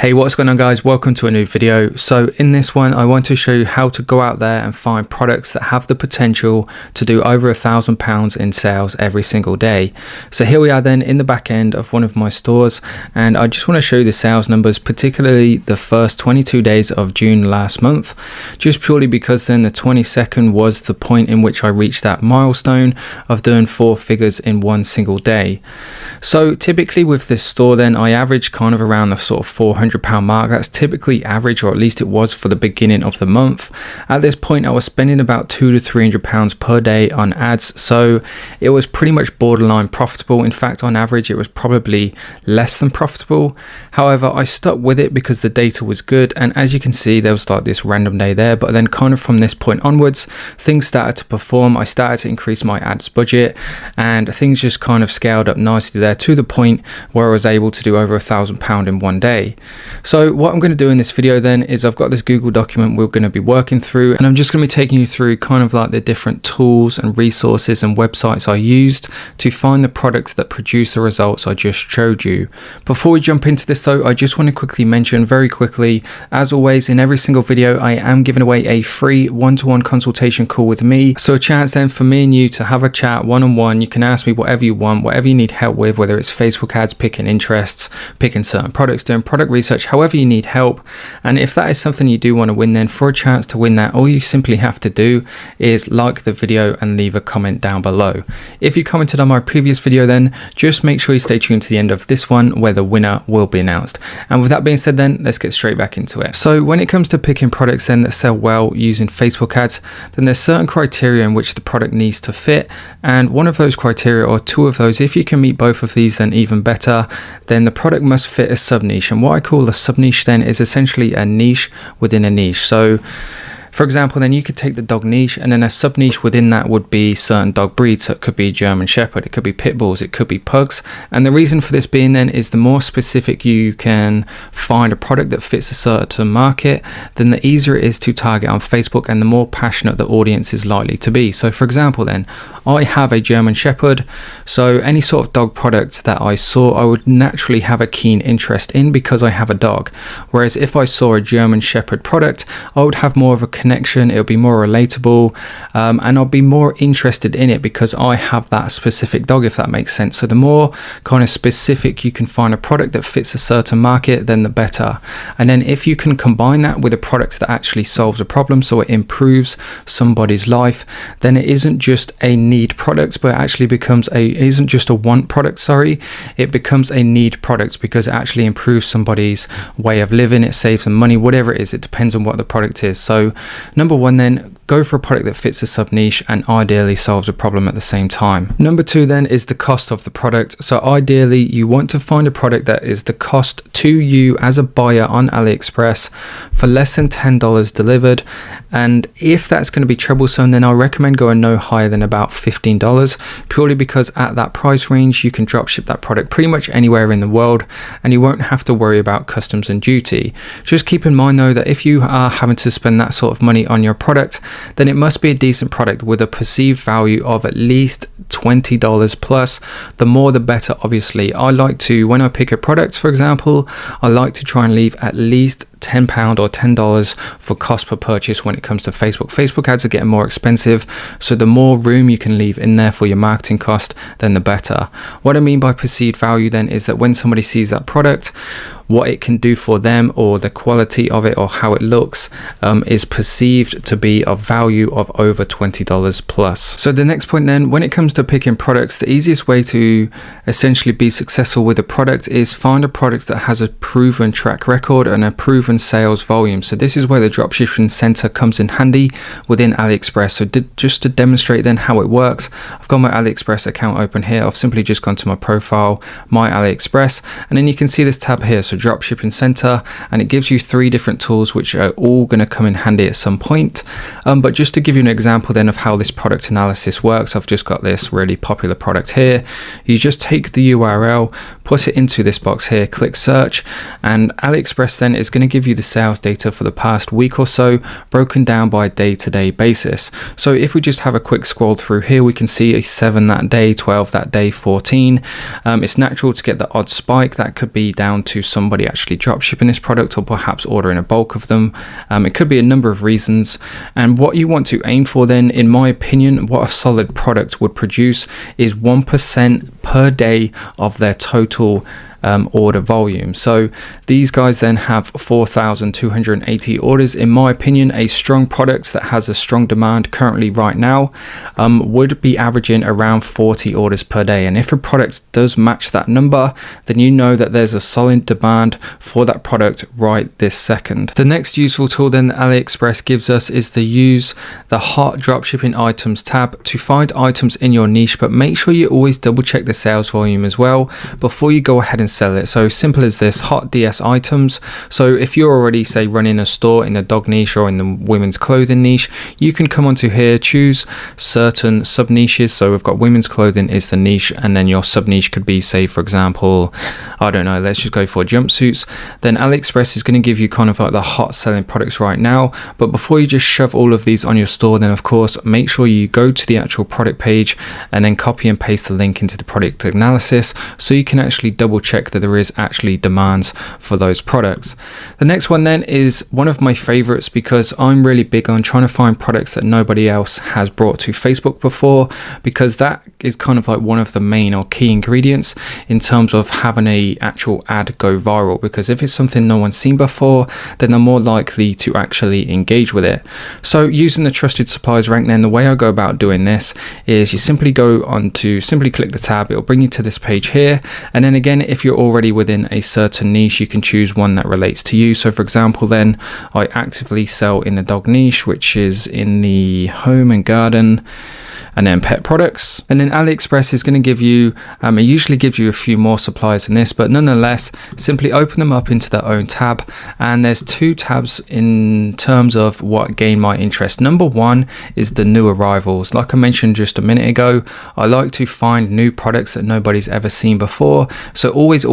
Hey, what's going on guys? Welcome to a new video. So in this one, I want to show you how to go out there and find products that have the potential to do over £1,000 in sales every single day. So here we are then in the back end of one of my stores, and I just want to show you the sales numbers, particularly the first 22 days of June last month, just purely because then the 22nd was the point in which I reached that milestone of doing 4 figures in one single day. So typically with this store then, I average kind of around the sort of £400 mark. That's typically average, or at least it was for the beginning of the month. At this point I was spending about £200 to £300 per day on ads, so it was pretty much borderline profitable. In fact, on average it was probably less than profitable. However, I stuck with it because the data was good, and as you can see there was like this random day there, but then kind of from this point onwards things started to perform. I started to increase my ads budget and things just kind of scaled up nicely there to the point where I was able to do over £1,000 in one day. So what I'm going to do in this video then is I've got this Google document we're going to be working through, and I'm just going to be taking you through kind of like the different tools and resources and websites I used to find the products that produce the results I just showed you. Before we jump into this though, I just want to quickly mention very quickly, as always in every single video, I am giving away a free one-to-one consultation call with me. So a chance then for me and you to have a chat one-on-one. You can ask me whatever you want, whatever you need help with, whether it's Facebook ads, picking interests, picking certain products, doing product research, however you need help. And if that is something you do want to win, then for a chance to win that, all you simply have to do is like the video and leave a comment down below. If you commented on my previous video, then just make sure you stay tuned to the end of this one where the winner will be announced. And with that being said then, let's get straight back into it. So when it comes to picking products then that sell well using Facebook ads, then there's certain criteria in which the product needs to fit, and one of those criteria, or two of those, if you can meet both of these then even better, then the product must fit a sub niche. And what I call a sub niche then is essentially a niche within a niche. So for example, then you could take the dog niche, and then a sub niche within that would be certain dog breeds. So it could be German Shepherd, it could be pit bulls, it could be pugs. And the reason for this being then is the more specific you can find a product that fits a certain market, then the easier it is to target on Facebook and the more passionate the audience is likely to be. So for example then, I have a German Shepherd, so any sort of dog product that I saw I would naturally have a keen interest in because I have a dog. Whereas if I saw a German Shepherd product, I would have more of a connection, it'll be more relatable, and I'll be more interested in it because I have that specific dog, if that makes sense. So the more kind of specific you can find a product that fits a certain market, then the better. And then if you can combine that with a product that actually solves a problem, so it improves somebody's life, then it isn't just a need product, but it actually becomes isn't just a want product, it becomes a need product because it actually improves somebody's way of living, it saves them money, whatever it is, it depends on what the product is. So number one then, go for a product that fits a sub niche and ideally solves a problem at the same time. Number two then is the cost of the product. So ideally you want to find a product that is the cost to you as a buyer on AliExpress for less than $10 delivered. And if that's going to be troublesome, then I recommend going no higher than about $15, purely because at that price range you can drop ship that product pretty much anywhere in the world and you won't have to worry about customs and duty. Just keep in mind though that if you are having to spend that sort of money on your product, then it must be a decent product with a perceived value of at least $20 plus. The more the better, obviously. I like to, when I pick a product for example, I like to try and leave at least £10 or $10 for cost per purchase when it comes to Facebook. Facebook ads are getting more expensive, so the more room you can leave in there for your marketing cost, then the better. What I mean by perceived value then is that when somebody sees that product, what it can do for them, or the quality of it, or how it looks, is perceived to be of value of over $20 plus. So the next point then, when it comes to picking products, the easiest way to essentially be successful with a product is find a product that has a proven track record and a proven sales volume. So this is where the dropshipping center comes in handy within AliExpress. So just to demonstrate then how it works, I've got my AliExpress account open here. I've simply just gone to my profile, my AliExpress, and then you can see this tab here, so dropshipping center, and it gives you 3 different tools which are all going to come in handy at some point. But just to give you an example then of how this product analysis works, I've just got this really popular product here. You just take the URL, put it into this box here, click search, and AliExpress then is going to give you the sales data for the past week or so, broken down by a day-to-day basis. So if we just have a quick scroll through here, we can see a 7 that day, 12 that day, 14. It's natural to get the odd spike that could be down to some somebody actually drop shipping this product or perhaps ordering a bulk of them. It could be a number of reasons. And what you want to aim for then, in my opinion, what a solid product would produce is 1% per day of their total order volume. So these guys then have 4,280 orders. In my opinion, a strong product that has a strong demand currently right now would be averaging around 40 orders per day. And if a product does match that number, then you know that there's a solid demand for that product right this second. The next useful tool then that AliExpress gives us is to use the hot dropshipping items tab to find items in your niche, but make sure you always double check the sales volume as well before you go ahead and sell it. So simple as this, hot DS items. So if you're already, say, running a store in the dog niche or in the women's clothing niche, you can come onto here, choose certain sub niches. So we've got women's clothing is the niche, and then your sub niche could be, say, for example, I don't know, let's just go for jumpsuits. Then AliExpress is going to give you kind of like the hot selling products right now. But before you just shove all of these on your store, then of course make sure you go to the actual product page and then copy and paste the link into the product analysis so you can actually double check that there is actually demands for those products. The next one then is one of my favorites because I'm really big on trying to find products that nobody else has brought to Facebook before, because that is kind of like one of the main or key ingredients in terms of having a actual ad go viral, because if it's something no one's seen before, then they're more likely to actually engage with it. So using the trusted suppliers rank, then the way I go about doing this is you simply click the tab, it'll bring you to this page here, and then again, if you're already within a certain niche, you can choose one that relates to you. So for example, then I actively sell in the dog niche, which is in the home and garden and then pet products. And then AliExpress is going to give you, it usually gives you a few more suppliers than this, but nonetheless, simply open them up into their own tab. And there's two tabs in terms of what gain my interest. Number one is the new arrivals. Like I mentioned just a minute ago, I like to find new products that nobody's ever seen before. So always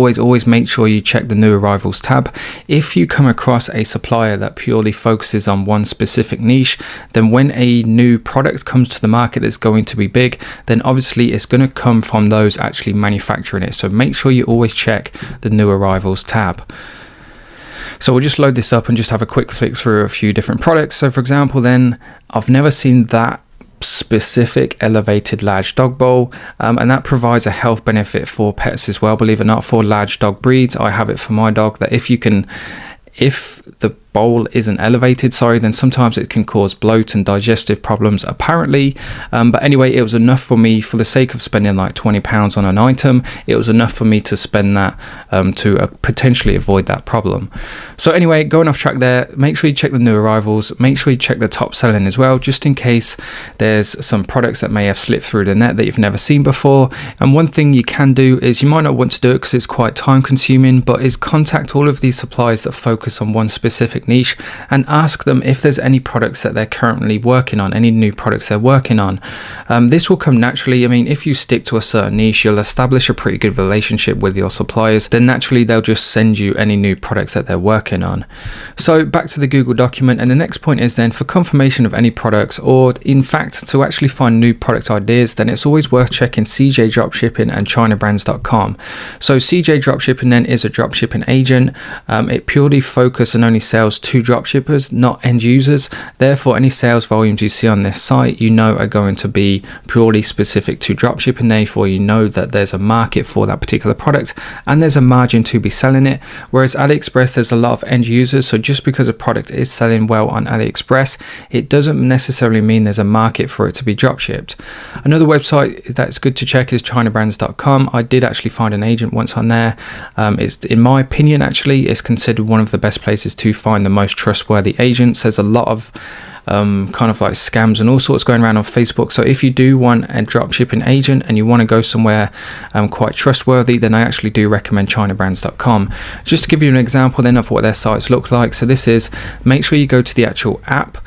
make sure you check the new arrivals tab. If you come across a supplier that purely focuses on one specific niche, then when a new product comes to the market that's going to be big, then obviously it's going to come from those actually manufacturing it. So make sure you always check the new arrivals tab. So we'll just load this up and just have a quick flick through a few different products. So for example, then I've never seen that specific elevated large dog bowl, and that provides a health benefit for pets as well, believe it or not, for large dog breeds. I have it for my dog, that if the bowl isn't elevated, then sometimes it can cause bloat and digestive problems apparently, but anyway, it was enough for me, for the sake of spending like £20 on an item, it was enough for me to spend that to potentially avoid that problem. So anyway, going off track there, make sure you check the new arrivals, make sure you check the top selling as well, just in case there's some products that may have slipped through the net that you've never seen before. And one thing you can do is, you might not want to do it because it's quite time consuming, but is contact all of these suppliers that focus on one specific niche and ask them if there's any products that they're currently working on, any new products they're working on. This will come naturally. I mean, if you stick to a certain niche, you'll establish a pretty good relationship with your suppliers, then naturally they'll just send you any new products that they're working on. So back to the Google document, and the next point is then, for confirmation of any products, or in fact to actually find new product ideas, then it's always worth checking CJ Dropshipping and ChinaBrands.com. So CJ Dropshipping then is a dropshipping agent. It purely focuses and only sells to dropshippers, not end users. Therefore, any sales volumes you see on this site, you know, are going to be purely specific to dropshipping. Therefore, you know that there's a market for that particular product and there's a margin to be selling it. Whereas AliExpress, there's a lot of end users. So just because a product is selling well on AliExpress, it doesn't necessarily mean there's a market for it to be dropshipped. Another website that's good to check is ChinaBrands.com. I did actually find an agent once on there. It's, in my opinion, actually, it's considered one of the best places to find the most trustworthy agents. There's a lot of kind of like scams and all sorts going around on Facebook. So if you do want a dropshipping agent and you want to go somewhere quite trustworthy, then I actually do recommend ChinaBrands.com. Just to give you an example then of what their sites look like. So this is, make sure you go to the actual app.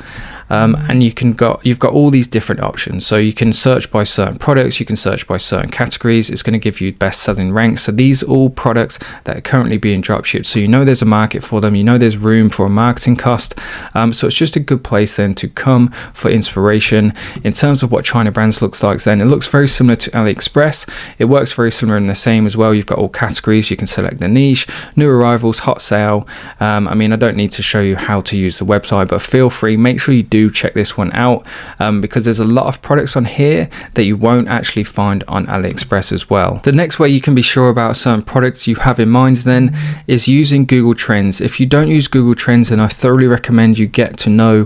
and you've got all these different options. So you can search by certain products, you can search by certain categories. It's going to give you best selling ranks. So these are all products that are currently being dropshipped, so you know there's a market for them, you know there's room for a marketing cost. So it's just a good place then to come for inspiration. In terms of what China Brands looks like, then it looks very similar to AliExpress. It works very similar in the same as well. You've got all categories, you can select the niche, new arrivals, hot sale. I mean, I don't need to show you how to use the website, but feel free, make sure you do check this one out, because there's a lot of products on here that you won't actually find on AliExpress as well. The next way you can be sure about certain products you have in mind then is using Google Trends. If you don't use Google Trends, then I thoroughly recommend you get to know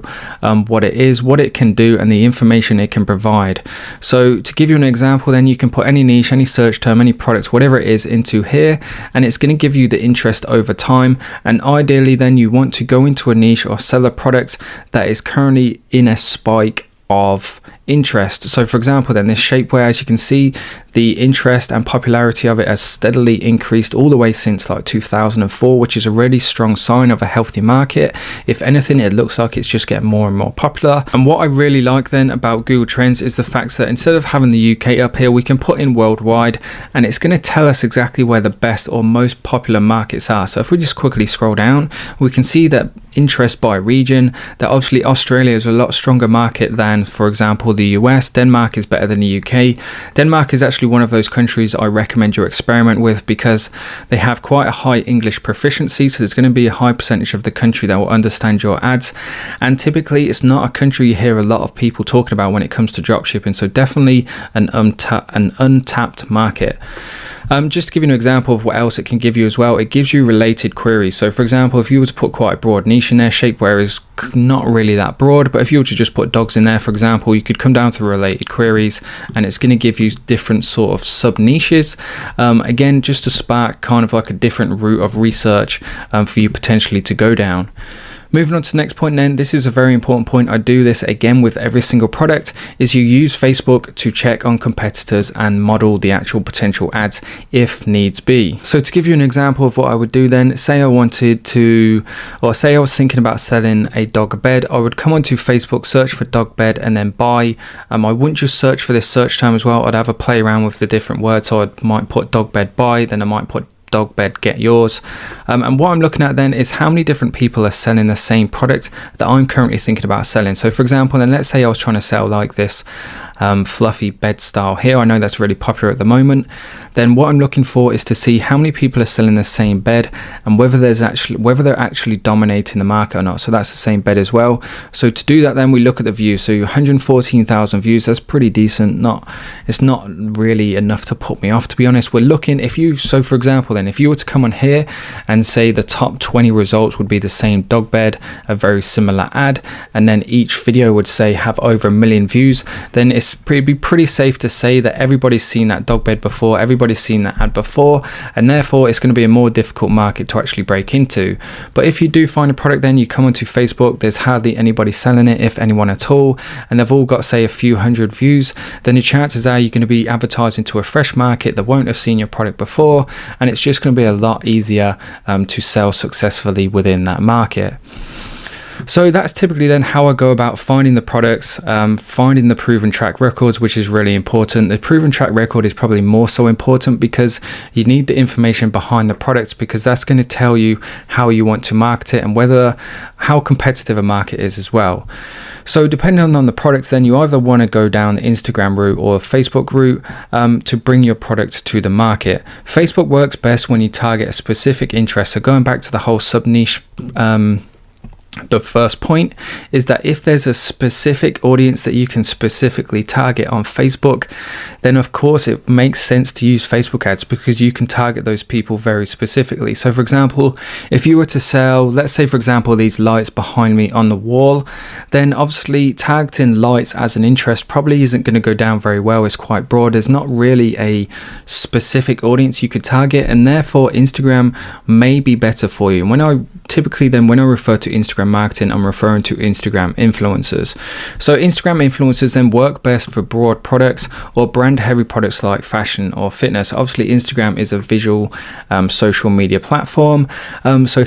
what it is, what it can do, and the information it can provide. So to give you an example, then you can put any niche, any search term, any products, whatever it is, into here, and it's going to give you the interest over time. And ideally then you want to go into a niche or sell a product that is currently in a spike of interest. So for example then, this shapewear, as you can see, the interest and popularity of it has steadily increased all the way since like 2004, which is a really strong sign of a healthy market. If anything, it looks like it's just getting more and more popular. And what I really like then about Google Trends is the fact that instead of having the UK up here, we can put in worldwide, and it's going to tell us exactly where the best or most popular markets are. So if we just quickly scroll down, we can see that interest by region, that obviously Australia is a lot stronger market than, for example, the US. Denmark is better than the UK. Denmark is actually one of those countries I recommend you experiment with, because they have quite a high English proficiency, so there's going to be a high percentage of the country that will understand your ads, and typically it's not a country you hear a lot of people talking about when it comes to dropshipping, so definitely an untapped market. Just to give you an example of what else it can give you as well, it gives you related queries. So for example, if you were to put quite a broad niche in there, shapewear is not really that broad, but if you were to just put dogs in there, for example, you could come down to related queries, and it's going to give you different sort of sub niches, again, just to spark kind of like a different route of research for you potentially to go down. Moving on to the next point then, this is a very important point. I do this again with every single product, is you use Facebook to check on competitors and model the actual potential ads if needs be. So to give you an example of what I would do then, say I wanted to, or say I was thinking about selling a dog bed, I would come onto Facebook, search for dog bed, and then buy. I wouldn't just search for this search term as well. I'd have a play around with the different words. So I might put dog bed buy, then I might put dog bed get yours, and what I'm looking at then is how many different people are selling the same product that I'm currently thinking about selling. So for example, then let's say I was trying to sell like this fluffy bed style here. I know that's really popular at the moment. Then what I'm looking for is to see how many people are selling the same bed, and whether they're actually dominating the market or not. So that's the same bed as well. So to do that, then we look at the views. So 114,000 views, that's pretty decent. It's not really enough to put me off, to be honest. We're looking, so for example then, if you were to come on here and say the top 20 results would be the same dog bed, a very similar ad, and then each video would say have over 1 million views, then it'd be pretty safe to say that everybody's seen that dog bed before, everybody's seen that ad before, and therefore it's going to be a more difficult market to actually break into. But if you do find a product, then you come onto Facebook, there's hardly anybody selling it, if anyone at all, and they've all got say a few hundred views, then the chances are you're going to be advertising to a fresh market that won't have seen your product before, and it's just going to be a lot easier to sell successfully within that market. So that's typically then how I go about finding the products, finding the proven track records, which is really important. The proven track record is probably more so important because you need the information behind the product, because that's going to tell you how you want to market it and how competitive a market is as well. So depending on the product, then you either want to go down the Instagram route or Facebook route to bring your product to the market. Facebook works best when you target a specific interest. So going back to the whole sub niche, the first point is that if there's a specific audience that you can specifically target on Facebook, then of course it makes sense to use Facebook ads, because you can target those people very specifically. So for example, if you were to sell, let's say for example, these lights behind me on the wall, then obviously targeting lights as an interest probably isn't going to go down very well. It's quite broad. There's not really a specific audience you could target, and therefore Instagram may be better for you. And when I typically then when I refer to Instagram marketing, I'm referring to Instagram influencers. So Instagram influencers then work best for broad products or brand heavy products like fashion or fitness. Obviously Instagram is a visual social media platform, so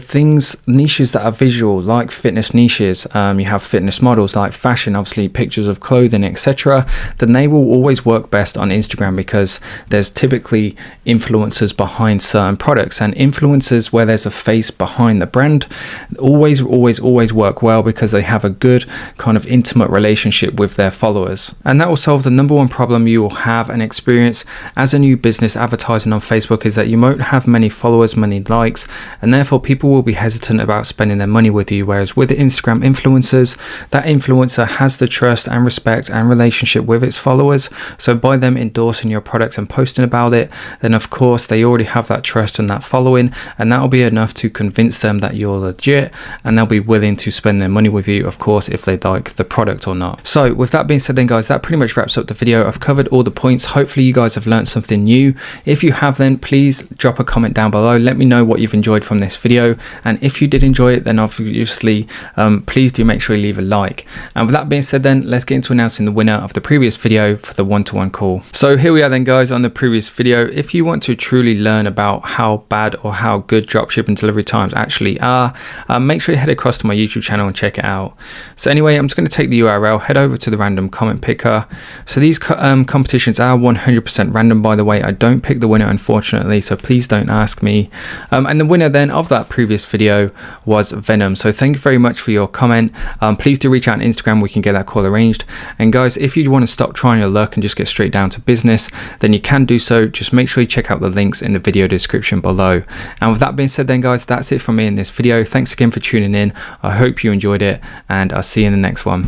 niches that are visual like fitness niches, you have fitness models like fashion, obviously pictures of clothing, etc., then they will always work best on Instagram because there's typically influencers behind certain products, and influencers where there's a face behind the brand always work well because they have a good kind of intimate relationship with their followers, and that will solve the number one problem you will have and experience as a new business advertising on Facebook, is that you won't have many followers, many likes, and therefore people will be hesitant about spending their money with you. Whereas with the Instagram influencers, that influencer has the trust and respect and relationship with its followers, so by them endorsing your product and posting about it, then of course they already have that trust and that following, and that will be enough to convince them that you're legit, and they'll be willing to spend their money with you, of course, if they like the product or not. So with that being said then guys, that pretty much wraps up the video. I've covered all the points. Hopefully you guys have learned something new. If you have, then please drop a comment down below, let me know what you've enjoyed from this video, and if you did enjoy it, then obviously please do make sure you leave a like. And with that being said then, let's get into announcing the winner of the previous video for the one-to-one call. So here we are then guys on the previous video. If you want to truly learn about how bad or how good dropshipping delivery times actually are, make sure you head across to my YouTube channel and check it out. So anyway, I'm just going to take the URL, head over to the random comment picker. So these competitions are 100% random, by the way. I don't pick the winner, unfortunately, so please don't ask me. And the winner then of that previous video was Venom. So thank you very much for your comment. Please do reach out on Instagram, we can get that call arranged. And guys, if you want to stop trying your luck and just get straight down to business, then you can do so. Just make sure you check out the links in the video description below. And with that being said then guys, that's it from me in this video. Thanks again for tuning in. I hope you enjoyed it, and I'll see you in the next one.